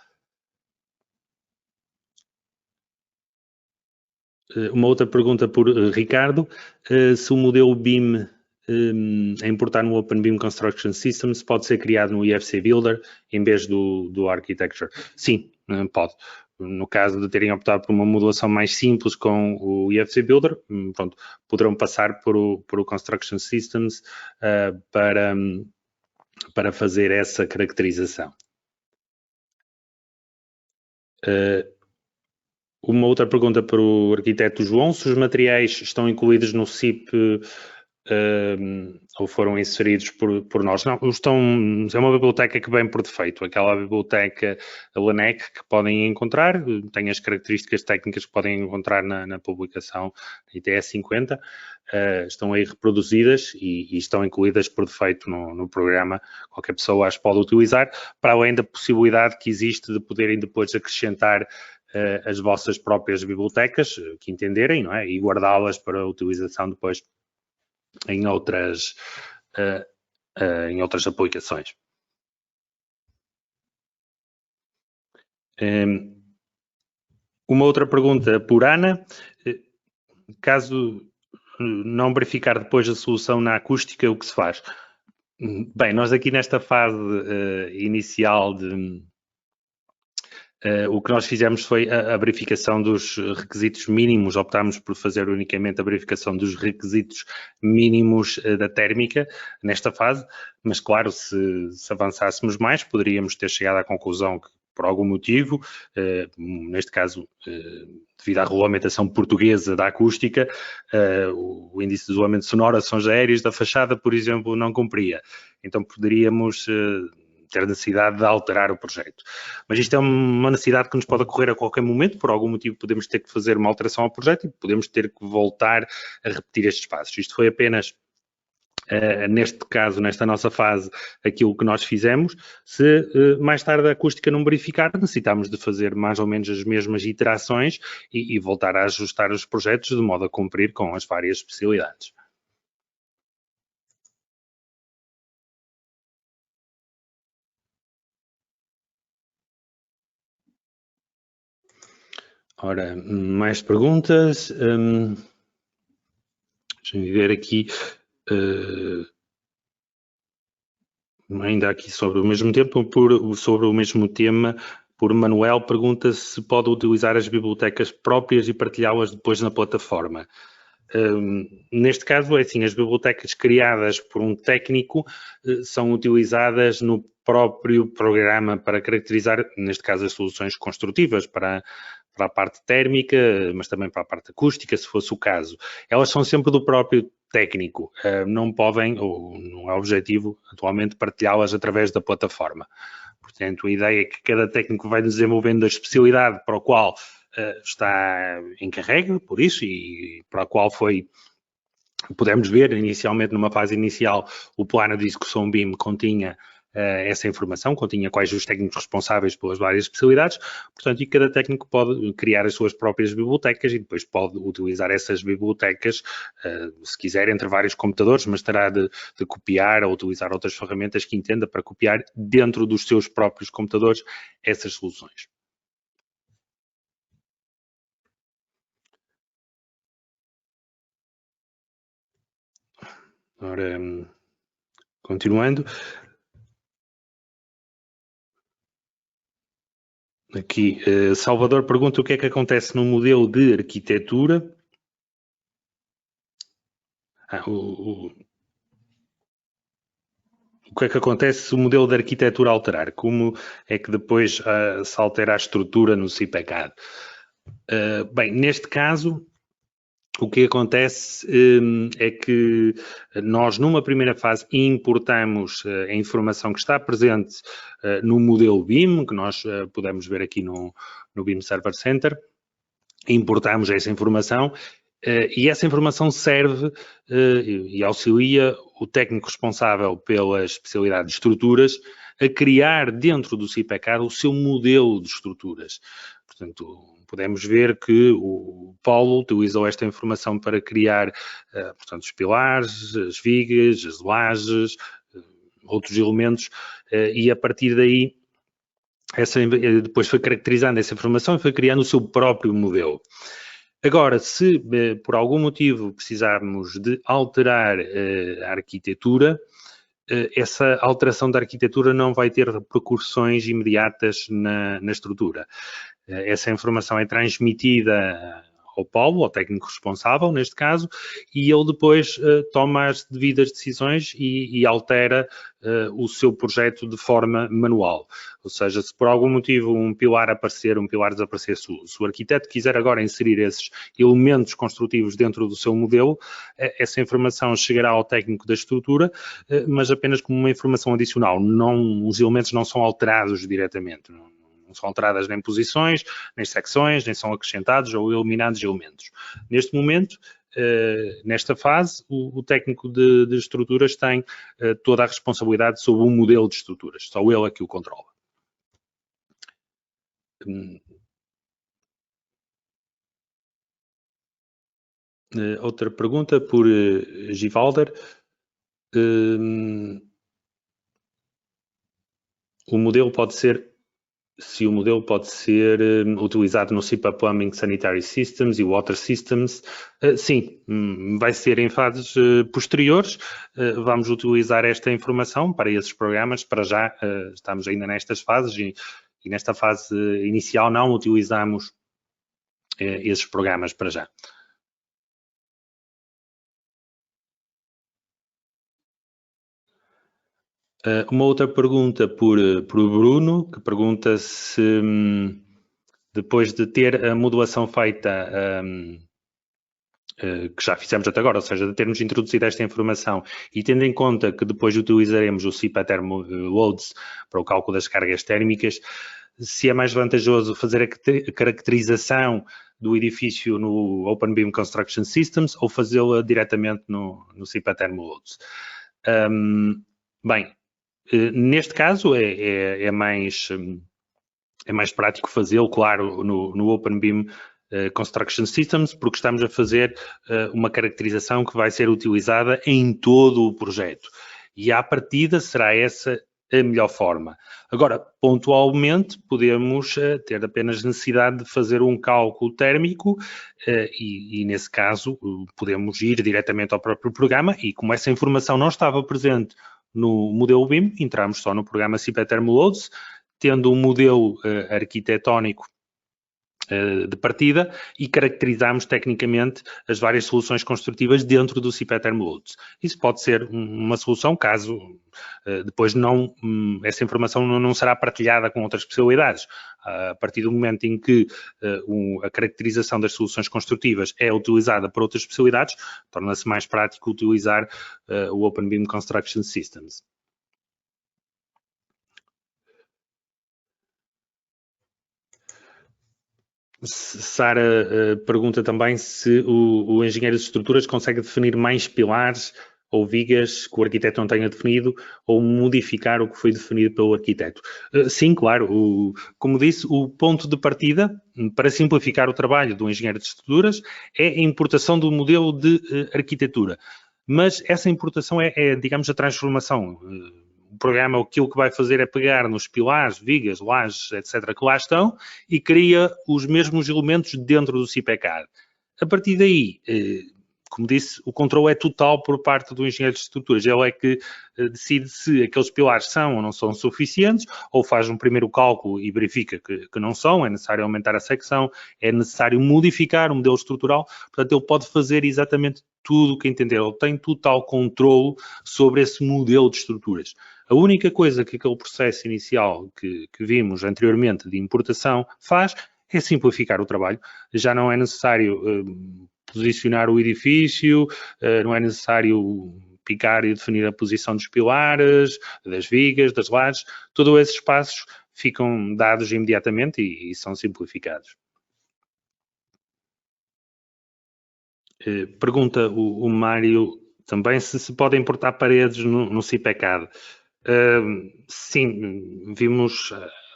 Uma outra pergunta por Ricardo, se o modelo BIM a importar no Open BIM Construction Systems pode ser criado no IFC Builder em vez do Architecture? Sim, pode. No caso de terem optado por uma modulação mais simples com o IFC Builder, pronto, poderão passar por o Construction Systems para fazer essa caracterização. Uma outra pergunta para o arquiteto João, se os materiais estão incluídos no CIP ou foram inseridos por nós. Não, é uma biblioteca que vem por defeito, aquela biblioteca LANEC que podem encontrar, tem as características técnicas que podem encontrar na publicação ITS 50, estão aí reproduzidas e estão incluídas por defeito no programa, qualquer pessoa as pode utilizar, para além da possibilidade que existe de poderem depois acrescentar as vossas próprias bibliotecas, que entenderem, não é? E guardá-las para utilização depois em outras aplicações. Uma outra pergunta por Ana. Caso não verificar depois a solução na acústica, o que se faz? Bem, nós aqui nesta fase inicial o que nós fizemos foi a verificação dos requisitos mínimos, optámos por fazer unicamente a verificação dos requisitos mínimos da térmica nesta fase, mas claro, se avançássemos mais, poderíamos ter chegado à conclusão que por algum motivo, neste caso devido à regulamentação portuguesa da acústica, o índice de isolamento sonoro a sons aéreos da fachada, por exemplo, não cumpria. Então poderíamos ter necessidade de alterar o projeto. Mas isto é uma necessidade que nos pode ocorrer a qualquer momento, por algum motivo podemos ter que fazer uma alteração ao projeto e podemos ter que voltar a repetir estes passos. Isto foi apenas, neste caso, nesta nossa fase, aquilo que nós fizemos. Se mais tarde a acústica não verificar, necessitamos de fazer mais ou menos as mesmas iterações e voltar a ajustar os projetos de modo a cumprir com as várias especialidades. Ora, mais perguntas. Deixa-me ver aqui. Ainda aqui sobre o mesmo tema, por Manuel, pergunta se pode utilizar as bibliotecas próprias e partilhá-las depois na plataforma. Neste caso, é assim, as bibliotecas criadas por um técnico são utilizadas no próprio programa para caracterizar, neste caso, as soluções construtivas para a parte térmica, mas também para a parte acústica, se fosse o caso. Elas são sempre do próprio técnico, não podem, ou não é objetivo, atualmente, partilhá-las através da plataforma. Portanto, a ideia é que cada técnico vai desenvolvendo a especialidade para o qual está encarregue, por isso, e para a qual pudemos ver inicialmente, numa fase inicial, o plano de execução BIM continha essa informação, continha quais os técnicos responsáveis pelas várias especialidades, portanto, e cada técnico pode criar as suas próprias bibliotecas e depois pode utilizar essas bibliotecas, se quiser, entre vários computadores, mas terá de copiar ou utilizar outras ferramentas que entenda para copiar dentro dos seus próprios computadores essas soluções. Ora, continuando. Aqui, Salvador pergunta o que é que acontece no modelo de arquitetura. O que é que acontece se o modelo de arquitetura alterar? Como é que depois se altera a estrutura no CIPECAD? Bem, neste caso, o que acontece é que nós, numa primeira fase, importamos a informação que está presente no modelo BIM, que nós podemos ver aqui no BIM Server Center. Importamos essa informação e essa informação serve e auxilia o técnico responsável pela especialidade de estruturas a criar dentro do CIPECAD o seu modelo de estruturas. Portanto, podemos ver que o Paulo utilizou esta informação para criar, portanto, os pilares, as vigas, as lajes, outros elementos, e a partir daí, depois foi caracterizando essa informação e foi criando o seu próprio modelo. Agora, se por algum motivo precisarmos de alterar a arquitetura, essa alteração da arquitetura não vai ter repercussões imediatas na estrutura. Essa informação é transmitida ao Paulo, ao técnico responsável, neste caso, e ele depois toma as devidas decisões e altera o seu projeto de forma manual. Ou seja, se por algum motivo um pilar aparecer, um pilar desaparecer, se o arquiteto quiser agora inserir esses elementos construtivos dentro do seu modelo, essa informação chegará ao técnico da estrutura, mas apenas como uma informação adicional. Os elementos não são alterados diretamente. Não são alteradas nem posições, nem secções, nem são acrescentados ou eliminados elementos. Neste momento, nesta fase, o técnico de estruturas tem toda a responsabilidade sobre o modelo de estruturas. Só ele é que o controla. Outra pergunta por Givalder. Se o modelo pode ser utilizado no CIPA Plumbing Sanitary Systems e Water Systems, sim, vai ser em fases posteriores. Vamos utilizar esta informação para esses programas. Para já, estamos ainda nestas fases e nesta fase inicial não utilizamos esses programas para já. Uma outra pergunta por Bruno, que pergunta se depois de ter a modulação feita, que já fizemos até agora, ou seja, de termos introduzido esta informação e tendo em conta que depois utilizaremos o CIPA Thermoloads para o cálculo das cargas térmicas, se é mais vantajoso fazer a caracterização do edifício no Open Beam Construction Systems ou fazê-la diretamente no CIPA Thermoloads. Bem, neste caso é mais prático fazê-lo, claro, no Open Beam Construction Systems, porque estamos a fazer uma caracterização que vai ser utilizada em todo o projeto. E à partida será essa a melhor forma. Agora, pontualmente, podemos ter apenas necessidade de fazer um cálculo térmico e nesse caso, podemos ir diretamente ao próprio programa e como essa informação não estava presente no modelo BIM, entramos só no programa CIPA Thermoloads, tendo um modelo arquitetónico de partida e caracterizamos tecnicamente as várias soluções construtivas dentro do CIPA Thermoloads. Isso pode ser uma solução caso depois essa informação não será partilhada com outras especialidades. A partir do momento em que a caracterização das soluções construtivas é utilizada por outras especialidades, torna-se mais prático utilizar o Open Beam Construction Systems. Sara pergunta também se o engenheiro de estruturas consegue definir mais pilares ou vigas que o arquiteto não tenha definido ou modificar o que foi definido pelo arquiteto. Sim, claro. Como disse, o ponto de partida para simplificar o trabalho do engenheiro de estruturas é a importação do modelo de arquitetura. Mas essa importação é digamos, a transformação. O programa, aquilo que vai fazer é pegar nos pilares, vigas, lajes, etc., que lá estão e cria os mesmos elementos dentro do CIPECAD. A partir daí, como disse, o controle é total por parte do engenheiro de estruturas. Ele é que decide se aqueles pilares são ou não são suficientes, ou faz um primeiro cálculo e verifica que não são, é necessário aumentar a secção, é necessário modificar o modelo estrutural. Portanto, ele pode fazer exatamente tudo o que entender. Ele tem total controle sobre esse modelo de estruturas. A única coisa que aquele processo inicial que vimos anteriormente de importação faz é simplificar o trabalho. Já não é necessário posicionar o edifício, não é necessário picar e definir a posição dos pilares, das vigas, das lajes. Todos esses passos ficam dados imediatamente e são simplificados. Pergunta o Mário também se pode importar paredes no CIPECAD. Sim, vimos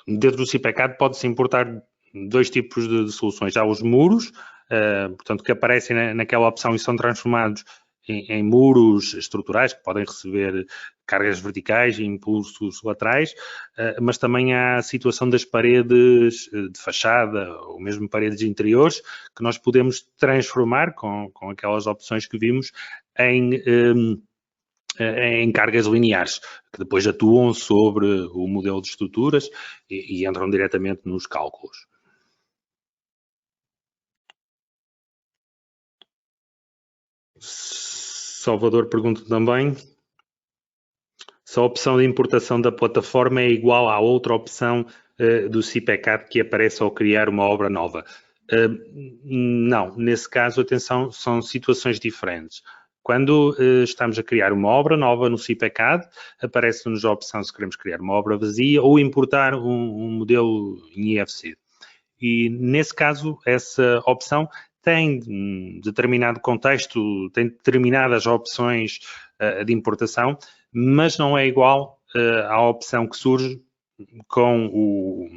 dentro do CIPECAD pode-se importar dois tipos de soluções. Há os muros, portanto, que aparecem naquela opção e são transformados em muros estruturais que podem receber cargas verticais e impulsos laterais, mas também há a situação das paredes de fachada ou mesmo paredes interiores que nós podemos transformar com aquelas opções que vimos em cargas lineares, que depois atuam sobre o modelo de estruturas e entram diretamente nos cálculos. Salvador pergunta também se a opção de importação da plataforma é igual à outra opção do CIPECAD que aparece ao criar uma obra nova. Não, nesse caso, atenção, são situações diferentes. Quando estamos a criar uma obra nova no CIPECAD, aparece-nos a opção se queremos criar uma obra vazia ou importar um modelo em IFC. E, nesse caso, essa opção tem determinado contexto, tem determinadas opções de importação, mas não é igual à opção que surge com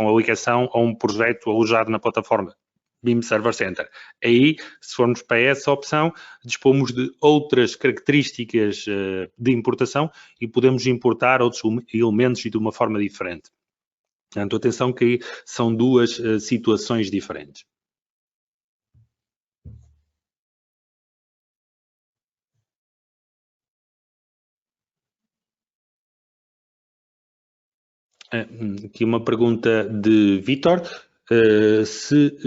a ligação a um projeto alojado na plataforma BIM Server Center. Aí, se formos para essa opção, dispomos de outras características de importação e podemos importar outros elementos e de uma forma diferente. Portanto, atenção que são duas situações diferentes. Aqui uma pergunta de Vítor.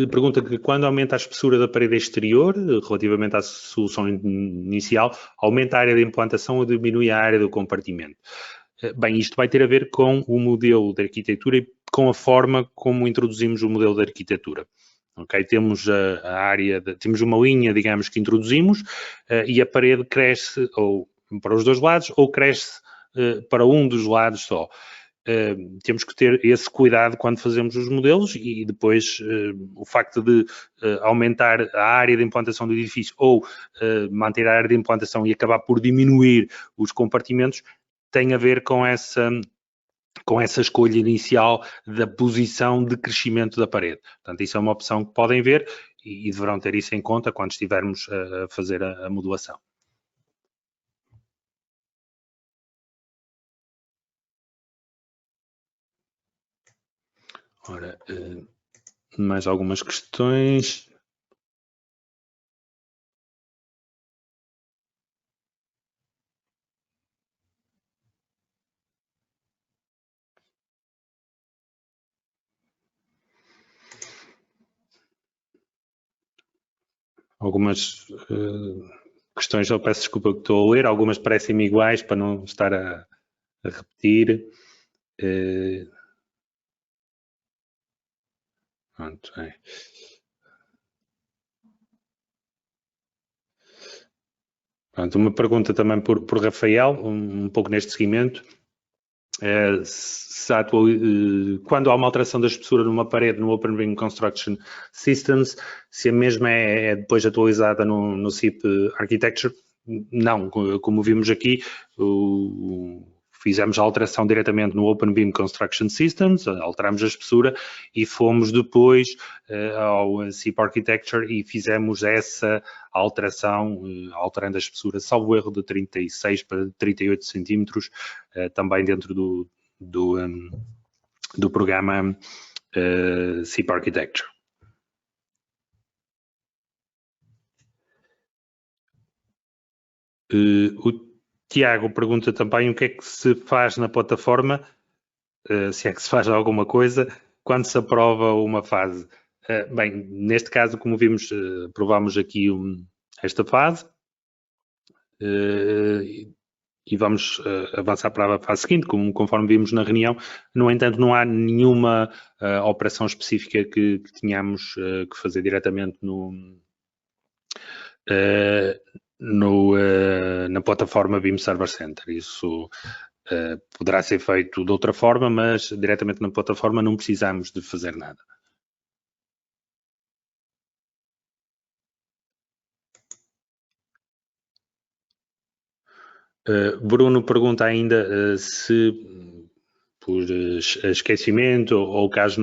Pergunta que quando aumenta a espessura da parede exterior, relativamente à solução inicial, aumenta a área de implantação ou diminui a área do compartimento? Bem, isto vai ter a ver com o modelo de arquitetura e com a forma como introduzimos o modelo de arquitetura. Okay? Temos temos uma linha, digamos, que introduzimos e a parede cresce ou para os dois lados ou cresce para um dos lados só. Temos que ter esse cuidado quando fazemos os modelos e depois o facto de aumentar a área de implantação do edifício ou manter a área de implantação e acabar por diminuir os compartimentos tem a ver com essa escolha inicial da posição de crescimento da parede. Portanto, isso é uma opção que podem ver e deverão ter isso em conta quando estivermos a fazer a modulação. Ora, mais algumas questões. Algumas questões, eu peço desculpa que estou a ler, algumas parecem-me iguais para não estar a repetir. Pronto, Pronto, uma pergunta também por Rafael, um pouco neste seguimento. Quando há uma alteração da espessura numa parede no Open BIM Construction Systems, se a mesma é depois atualizada no CIP Architecture? Não, como vimos aqui, fizemos a alteração diretamente no Open BIM Construction Systems, alteramos a espessura e fomos depois ao CIP Architecture e fizemos essa alteração, alterando a espessura, salvo erro, de 36 para 38 centímetros, também dentro do programa CIP Architecture. O Tiago pergunta também o que é que se faz na plataforma, se é que se faz alguma coisa, quando se aprova uma fase. Bem, neste caso, como vimos, aprovamos aqui esta fase. e vamos avançar para a fase seguinte, conforme vimos na reunião. No entanto, não há nenhuma operação específica que tenhamos que fazer diretamente na plataforma BIM Server Center. Isso poderá ser feito de outra forma, mas diretamente na plataforma não precisamos de fazer nada. Bruno pergunta ainda se por esquecimento ou caso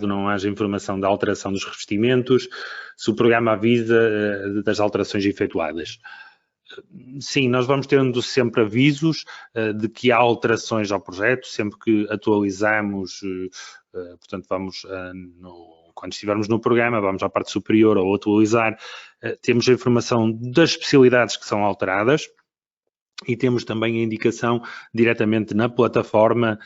não haja informação da alteração dos revestimentos, se o programa avisa das alterações efetuadas. Sim, nós vamos tendo sempre avisos de que há alterações ao projeto, sempre que atualizamos, portanto vamos, quando estivermos no programa, vamos à parte superior ao atualizar, temos a informação das especialidades que são alteradas e temos também a indicação diretamente na plataforma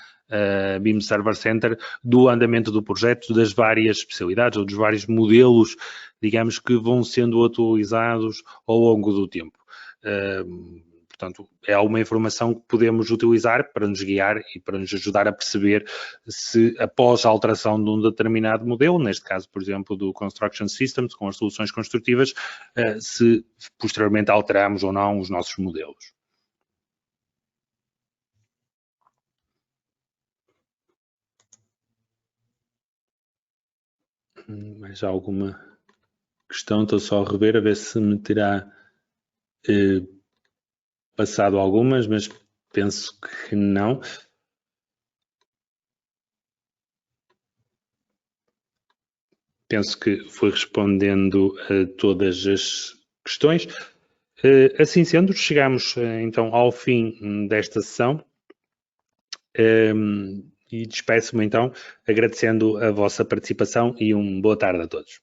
BIM Server Center do andamento do projeto, das várias especialidades ou dos vários modelos, digamos, que vão sendo atualizados ao longo do tempo. Portanto, é alguma informação que podemos utilizar para nos guiar e para nos ajudar a perceber se, após a alteração de um determinado modelo, neste caso, por exemplo, do Construction Systems, com as soluções construtivas, se posteriormente alteramos ou não os nossos modelos. Mais alguma questão? Estou só a rever, a ver se me terá passado algumas, mas penso que não. Penso que fui respondendo a todas as questões. Assim sendo, chegamos então ao fim desta sessão. E despeço-me então agradecendo a vossa participação e boa tarde a todos.